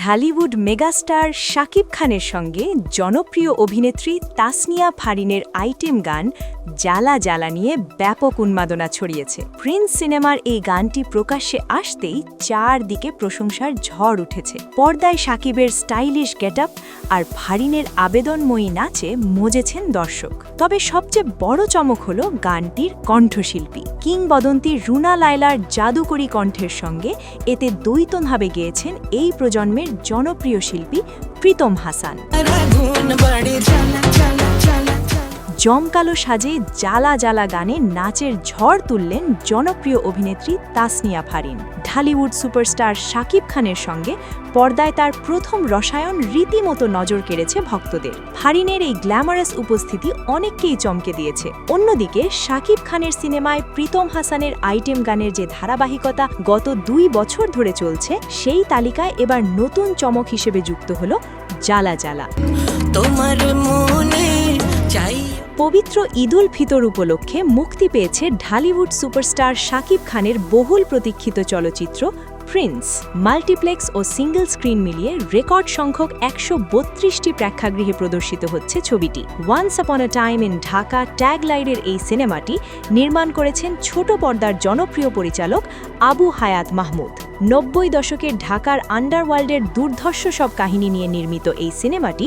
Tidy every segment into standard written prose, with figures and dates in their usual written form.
Dhallywood megastar Shakib খানের সঙ্গে জনপ্রিয় অভিনেত্রী তাসনিয়া ফারিনের আইটেম গান জ্বালা জ্বালা নিয়ে ব্যাপক উন্মাদনা ছড়িয়েছে। প্রিন্স সিনেমার এই গানটি প্রকাশ্যে আসতেই চারদিকে প্রশংসার ঝড় উঠেছে। পর্দায় শাকিবের স্টাইলিশ গেটআপ আর ফারিনের আবেদনময়ী নাচে মজেছেন দর্শক। তবে সবচেয়ে বড় চমক হল গানটির কণ্ঠশিল্পী। কিংবদন্তি রুনা লায়লার জাদুকরী কণ্ঠের সঙ্গে এতে দ্বৈতভাবে গেয়েছেন এই প্রজন্মের জনপ্রিয় শিল্পী প্রীতম হাসান। জমকালো সাজে জ্বালা জ্বালা গানে নাচের ঝড় তুললেন জনপ্রিয় অভিনেত্রী তাসনিয়া ফারিন। ঢালিউড সুপারস্টার শাকিব খানের সঙ্গে পর্দায় তার প্রথম রসায়ন রীতিমতো নজর কেড়েছে ভক্তদের। ফারিনের এই গ্ল্যামারাস উপস্থিতি অনেককেই চমকে দিয়েছে। অন্যদিকে শাকিব খানের সিনেমায় প্রীতম হাসানের আইটেম গানের যে ধারাবাহিকতা গত 2 বছর ধরে চলছে, সেই তালিকায় এবার নতুন চমক হিসেবে যুক্ত হল জ্বালা জ্বালা। তোমার মনে চাই। পবিত্র ঈদুল ফিতর উপলক্ষে মুক্তি পেয়েছে ঢালিউড সুপারস্টার শাকিব খানের বহুল প্রতীক্ষিত চলচ্চিত্র প্রিন্স। মাল্টিপ্লেক্স ও সিঙ্গল স্ক্রিন মিলিয়ে রেকর্ড সংখ্যক 132টি প্রেক্ষাগৃহে প্রদর্শিত হচ্ছে ছবিটি। Once upon a time in Dhaka ট্যাগলাইনের এই সিনেমাটি নির্মাণ করেছেন ছোট পর্দার জনপ্রিয় পরিচালক আবু হায়াত মাহমুদ। 90 দশকের ঢাকার আন্ডারওয়ার্ল্ডের দুর্ধর্ষ সব কাহিনী নিয়ে নির্মিত এই সিনেমাটি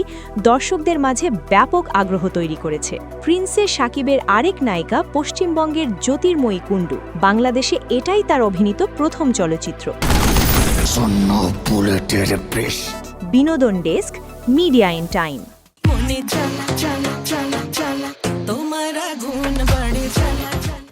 দর্শকদের মাঝে ব্যাপক আগ্রহ তৈরি করেছে। প্রিন্সে শাকিবের আরেক নায়িকা পশ্চিমবঙ্গের জ্যোতির্ময়ী কুণ্ডু। বাংলাদেশে এটাই তার অভিনীত প্রথম চলচ্চিত্র। বিনোদন ডেস্ক, মিডিয়া ইন টাইম।